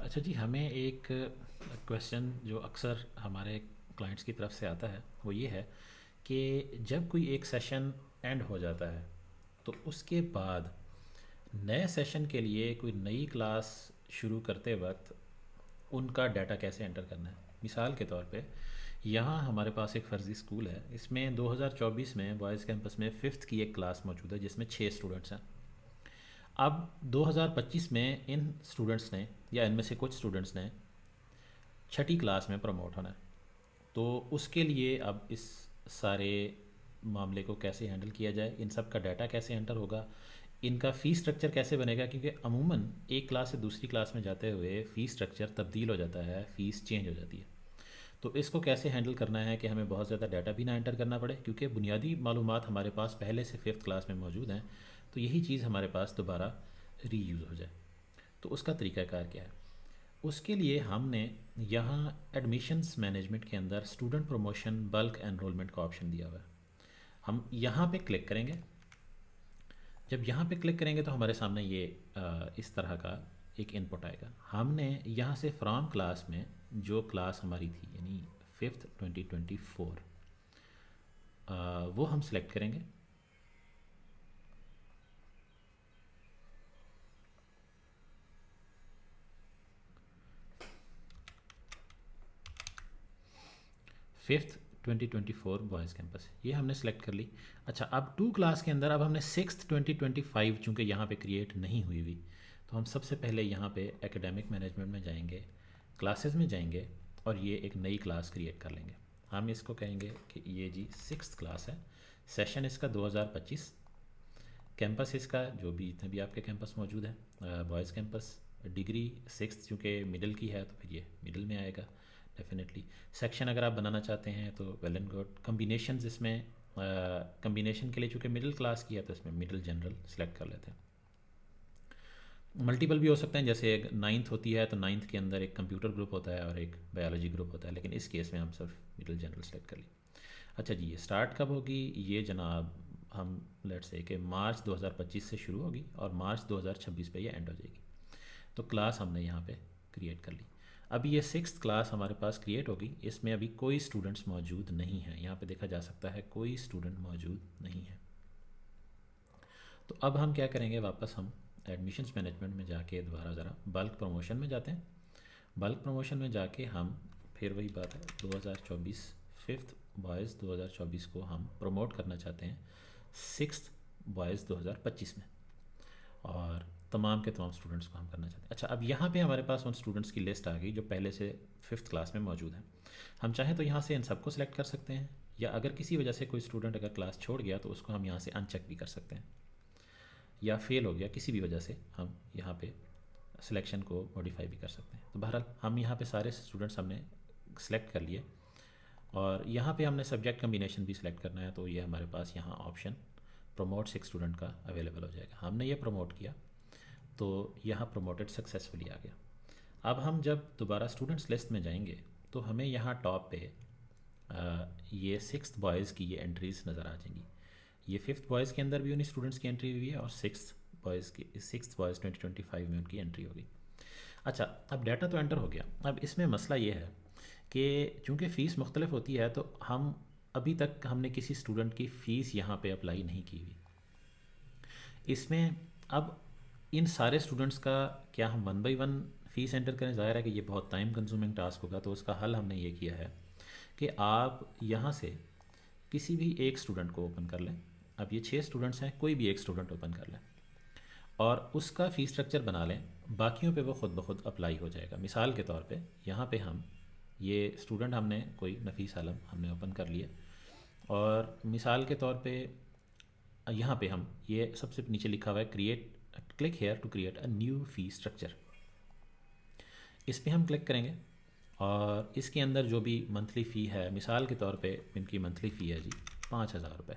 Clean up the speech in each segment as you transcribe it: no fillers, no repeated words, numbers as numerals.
अच्छा जी, हमें एक क्वेश्चन जो अक्सर हमारे क्लाइंट्स की तरफ से आता है वो ये है कि जब कोई एक सेशन एंड हो जाता है तो उसके बाद नए सेशन के लिए कोई नई क्लास शुरू करते वक्त उनका डाटा कैसे एंटर करना है। मिसाल के तौर पे यहाँ हमारे पास एक फ़र्ज़ी स्कूल है, इसमें 2024 में बॉयज़ कैंपस में फ़िफ्थ की एक क्लास मौजूद है जिसमें 6 स्टूडेंट्स हैं। अब 2025 में इन स्टूडेंट्स ने या इनमें से कुछ स्टूडेंट्स ने छठी क्लास में प्रमोट होना है। तो उसके लिए अब इस सारे मामले को कैसे हैंडल किया जाए, इन सब का डाटा कैसे एंटर होगा, इनका फ़ीस स्ट्रक्चर कैसे बनेगा, क्योंकि अमूमन एक क्लास से दूसरी क्लास में जाते हुए फ़ीस स्ट्रक्चर तब्दील हो जाता है, फ़ीस चेंज हो जाती है। तो इसको कैसे हैंडल करना है कि हमें बहुत ज़्यादा डाटा भी ना एंटर करना पड़े, क्योंकि बुनियादी मालूमात हमारे पास पहले से फिफ्थ क्लास में मौजूद हैं। तो यही चीज़ हमारे पास दोबारा रीयूज़ हो जाए। तो उसका तरीक़ाकार क्या है? उसके लिए हमने यहाँ एडमिशन्स मैनेजमेंट के अंदर स्टूडेंट प्रमोशन बल्क एनरोलमेंट का ऑप्शन दिया हुआ है। हम यहाँ पे क्लिक करेंगे। जब यहाँ पे क्लिक करेंगे तो हमारे सामने ये इस तरह का एक इनपुट आएगा। हमने यहाँ से फ्रॉम क्लास में जो क्लास हमारी थी यानी फिफ्थ 2024 वो हम सिलेक्ट करेंगे। फिफ्थ 2024 बॉयज़ कैंपस ये हमने सेलेक्ट कर ली। अच्छा, अब टू क्लास के अंदर अब हमने सिक्स्थ 2025 चूँकि यहाँ पे क्रिएट नहीं हुई हुई, तो हम सबसे पहले यहाँ पे एकेडमिक मैनेजमेंट में जाएंगे, क्लासेस में जाएंगे और ये एक नई क्लास क्रिएट कर लेंगे। हम इसको कहेंगे कि ये जी सिक्स्थ क्लास है, सेशन इसका 2025, कैंपस इसका जो भी जितने भी आपके कैंपस मौजूद है बॉयज़ कैंपस, डिग्री सिक्स्थ चूँकि मिडिल की है तो फिर ये मिडिल में आएगा डेफिनेटली। सेक्शन अगर आप बनाना चाहते हैं तो वेल एंड गुड। कम्बिनेशंस इसमें कम्बिनेशन के लिए चूँकि मिडिल क्लास की है तो इसमें मिडिल जनरल सेलेक्ट कर लेते हैं। मल्टीपल भी हो सकते हैं, जैसे एक नाइन्थ होती है तो नाइन्थ के अंदर एक कंप्यूटर ग्रुप होता है और एक बायोलॉजी ग्रुप होता है, लेकिन इस केस में हम सिर्फ मिडिल जनरल सेलेक्ट कर ली। अच्छा जी, ये स्टार्ट कब होगी? ये जनाब हम लेट से कि मार्च 2025 से शुरू होगी और मार्च 2026 पे ये एंड हो जाएगी। तो क्लास हमने यहाँ पे क्रिएट कर ली। अभी ये सिक्स्थ क्लास हमारे पास क्रिएट होगी, इसमें अभी कोई स्टूडेंट्स मौजूद नहीं है। यहाँ पे देखा जा सकता है कोई स्टूडेंट मौजूद नहीं है। तो अब हम क्या करेंगे, वापस हम एडमिशन्स मैनेजमेंट में जाके दोबारा ज़रा बल्क प्रमोशन में जाते हैं। बल्क प्रमोशन में जाके हम फिर वही बात है 2024 फिफ्थ बॉयज़ 2024 को हम प्रमोट करना चाहते हैं सिक्स्थ बॉयज़ 2025 में, और तमाम के तमाम स्टूडेंट्स को हम करना चाहते हैं। अच्छा, अब यहाँ पे हमारे पास उन स्टूडेंट्स की लिस्ट आ गई जो पहले से फिफ्थ क्लास में मौजूद हैं। हम चाहें तो यहाँ से इन सबको सिलेक्ट कर सकते हैं, या अगर किसी वजह से कोई स्टूडेंट अगर क्लास छोड़ गया तो उसको हम यहाँ से अनचेक भी कर सकते हैं, या फेल हो गया किसी भी वजह से हम यहाँ पे सिलेक्शन को मॉडिफाई भी कर सकते हैं। तो बहरहाल हम यहाँ पे सारे स्टूडेंट्स हमने सेलेक्ट कर लिए, और यहाँ पे हमने सब्जेक्ट कम्बिनेशन भी सिलेक्ट करना है, तो ये हमारे पास यहाँ ऑप्शन प्रमोट सिक्स स्टूडेंट का अवेलेबल हो जाएगा। हमने ये प्रमोट किया तो यहाँ प्रमोटेड सक्सेसफुली आ गया। अब हम जब दोबारा स्टूडेंट्स लिस्ट में जाएंगे तो हमें यहाँ टॉप पे ये सिक्स्थ बॉयज़ की ये एंट्रीज़ नज़र आ जाएंगी। ये फिफ्थ बॉयज़ के अंदर भी उन्हीं स्टूडेंट्स की एंट्री हुई है और सिक्स्थ बॉयज़ 2025 में उनकी एंट्री होगी। अच्छा, अब डाटा तो एंटर हो गया। अब इसमें मसला ये है कि चूँकि फ़ीस मुख्तलिफ होती है तो हम अभी तक हमने किसी स्टूडेंट की फ़ीस यहाँ पे अप्लाई नहीं की हुई। इसमें अब इन सारे स्टूडेंट्स का क्या हम one by one fees enter करें? ज़ाहिर है कि ये बहुत टाइम कंज्यूमिंग टास्क होगा, तो उसका हल हमने ये किया है कि आप यहाँ से किसी भी एक स्टूडेंट को ओपन कर लें। अब ये 6 स्टूडेंट्स हैं, कोई भी एक स्टूडेंट ओपन कर लें और उसका फ़ी स्ट्रक्चर बना लें, बाकियों पे वो ख़ुद ब खुद अप्लाई हो जाएगा। मिसाल के तौर पे यहाँ पे हम ये स्टूडेंट हमने कोई नफ़ीस आलम हमने ओपन कर लिया, और मिसाल के तौर पे यहाँ पे हम ये सबसे नीचे लिखा हुआ है create, click here to create a new fee structure. इस पर हम क्लिक करेंगे और इसके अंदर जो भी मंथली फ़ी है, मिसाल के तौर पे इनकी मंथली फ़ी है जी 5,000 रुपये,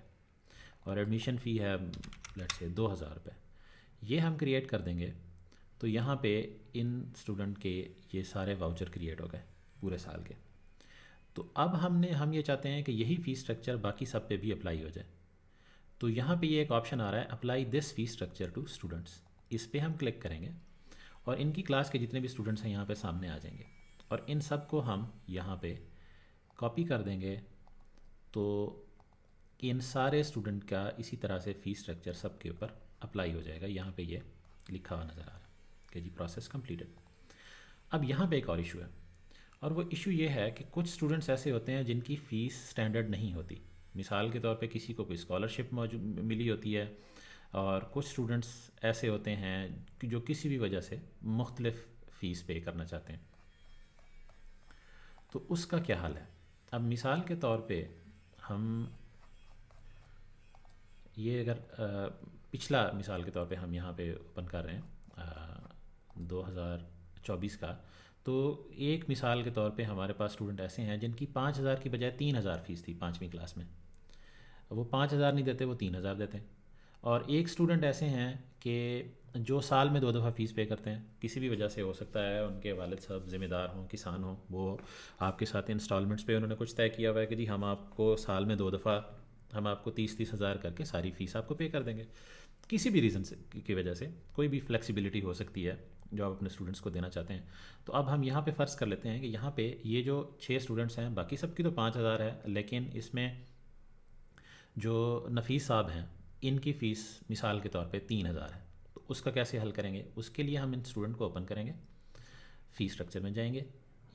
और एडमिशन फ़ी है लेट्स से 2,000 रुपये। ये हम क्रिएट कर देंगे तो यहाँ पे इन स्टूडेंट के ये सारे वाउचर क्रिएट हो गए पूरे साल के। तो अब हम ये चाहते हैं कि यही फ़ी स्ट्रक्चर बाकी सब पे भी अप्लाई हो जाए। तो यहाँ पे ये एक ऑप्शन आ रहा है apply this fee structure to students. इस पर हम क्लिक करेंगे और इनकी क्लास के जितने भी स्टूडेंट्स हैं यहाँ पे सामने आ जाएंगे और इन सब को हम यहाँ पे कॉपी कर देंगे। तो इन सारे स्टूडेंट का इसी तरह से फ़ी स्ट्रक्चर सब के ऊपर अप्लाई हो जाएगा। यहाँ पे ये लिखा हुआ नज़र आ रहा है कि जी प्रोसेस कंप्लीटेड। अब यहाँ पे एक और इशू है, और वो इशू ये है कि कुछ स्टूडेंट्स ऐसे होते हैं जिनकी फ़ीस स्टैंडर्ड नहीं होती। मिसाल के तौर पे किसी को कोई स्कॉलरशिप मौजूद मिली होती है, और कुछ स्टूडेंट्स ऐसे होते हैं कि जो किसी भी वजह से मुख्तलिफ फ़ीस पे करना चाहते हैं। तो उसका क्या हाल है? अब मिसाल के तौर पे हम ये अगर पिछला मिसाल के तौर पे हम यहाँ पे ओपन कर रहे हैं 2024 का, तो एक मिसाल के तौर पे हमारे पास स्टूडेंट ऐसे हैं जिनकी 5,000 की बजाय 3,000 फ़ीस थी 5वीं क्लास में। वो 5,000 नहीं देते, वो 3,000 देते हैं। और एक स्टूडेंट ऐसे हैं कि जो साल में 2 दफ़ा फ़ीस पे करते हैं, किसी भी वजह से हो सकता है उनके वालिद साहब ज़िम्मेदार हों, किसान हों, वो आपके साथ इंस्टॉलमेंट्स पे उन्होंने कुछ तय किया हुआ है कि जी हम आपको साल में 2 दफ़ा हम आपको 30-30 हज़ार करके सारी फ़ीस आपको पे कर देंगे। किसी भी रीज़न से की वजह से कोई भी फ्लेक्सिबिलिटी हो सकती है जो आप अपने स्टूडेंट्स को देना चाहते हैं। तो अब हम यहाँ पे फ़र्ज़ कर लेते हैं कि यहाँ पे ये जो 6 स्टूडेंट्स हैं, बाकी सबकी तो 5,000 है, लेकिन इसमें जो नफ़ीस साहब हैं इनकी फ़ीस मिसाल के तौर पे 3,000 है। तो उसका कैसे हल करेंगे? उसके लिए हम इन स्टूडेंट को ओपन करेंगे, फ़ीस स्ट्रक्चर में जाएंगे,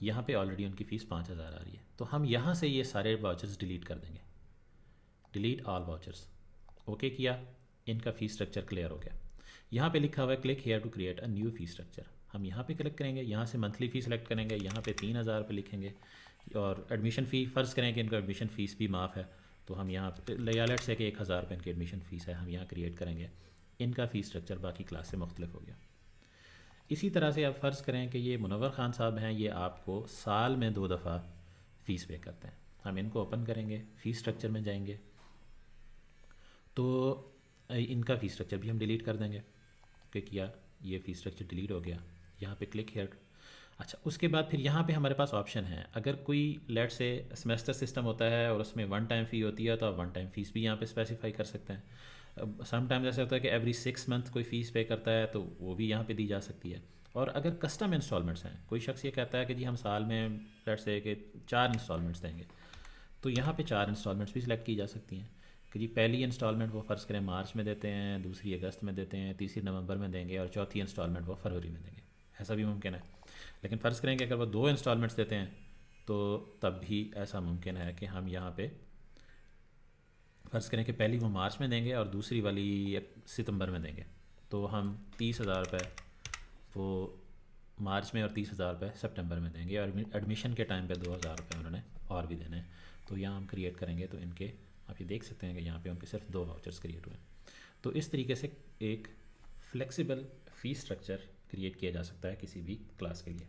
यहाँ पे ऑलरेडी उनकी फ़ीस 5,000 आ रही है, तो हम यहाँ से ये सारे वाउचर्स डिलीट कर देंगे। डिलीट ऑल वाउचर्स, ओके किया, इनका फ़ीस स्ट्रक्चर क्लियर हो गया। यहाँ पे लिखा हुआ है click here to create a new fees structure, हम यहाँ पे क्लिक करेंगे, यहाँ से मंथली फ़ी सेलेक्ट करेंगे, यहाँ पे 3,000 पे लिखेंगे, और एडमिशन फ़ी फ़र्ज़ करें कि इनका एडमिशन फ़ीस भी माफ़ है, तो हम यहाँ लेट से कि 1,000 रुपये इनकी एडमिशन फ़ीस है, हम यहाँ क्रिएट करेंगे। इनका फ़ीस स्ट्रक्चर बाकी क्लास से मुख्तलिफ हो गया। इसी तरह से आप फ़र्ज़ करें कि ये मुनव्वर ख़ान साहब हैं, ये आपको साल में 2 दफ़ा फ़ीस पे करते हैं। हम इनको ओपन करेंगे, फ़ीस स्ट्रक्चर में जाएंगे, तो इनका फ़ीस स्ट्रक्चर भी हम डिलीट कर देंगे। ओके किया, ये फ़ीस स्ट्रक्चर डिलीट हो गया, यहाँ पे क्लिक हेयर। अच्छा, उसके बाद फिर यहाँ पे हमारे पास ऑप्शन है, अगर कोई लेट से सेमेस्टर सिस्टम होता है और उसमें वन टाइम फ़ी होती है तो आप वन टाइम फ़ीस भी यहाँ पे स्पेसिफाई कर सकते हैं। समटाइम्स ऐसा होता है कि एवरी 6 मंथ कोई फ़ीस पे करता है, तो वो भी यहाँ पे दी जा सकती है। और अगर कस्टम इंस्टॉलमेंट्स हैं, कोई शख्स ये कहता है कि जी हम साल में लेट से कि 4 इंस्टॉलमेंट्स देंगे, तो यहाँ पे 4 इंस्टॉलमेंट्स भी सिलेक्ट की जा सकती हैं कि जी पहली इंस्टॉलमेंट वो फ़र्ज़ करें मार्च में देते हैं, दूसरी अगस्त में देते हैं, तीसरी नवंबर में देंगे, और चौथी इंस्टॉलमेंट वो फरवरी में देंगे। ऐसा भी मुमकिन है। लेकिन फ़र्ज़ करें कि अगर वो 2 इंस्टॉलमेंट्स देते हैं तो तब भी ऐसा मुमकिन है कि हम यहाँ पे फ़र्ज़ करें कि पहली वो मार्च में देंगे और दूसरी वाली सितंबर में देंगे, तो हम 30,000 रुपये वो मार्च में और 30,000 रुपये सितंबर में देंगे, और एडमिशन के टाइम पे 2,000 रुपये उन्होंने और भी देने हैं। तो यहाँ हम क्रिएट करेंगे तो इनके आप ये देख सकते हैं कि यहाँ पे उनके सिर्फ 2 वाउचर्स क्रिएट हुए। तो इस तरीके से एक फ्लेक्सिबल फ़ीस स्ट्रक्चर क्रिएट किया जा सकता है किसी भी क्लास के लिए।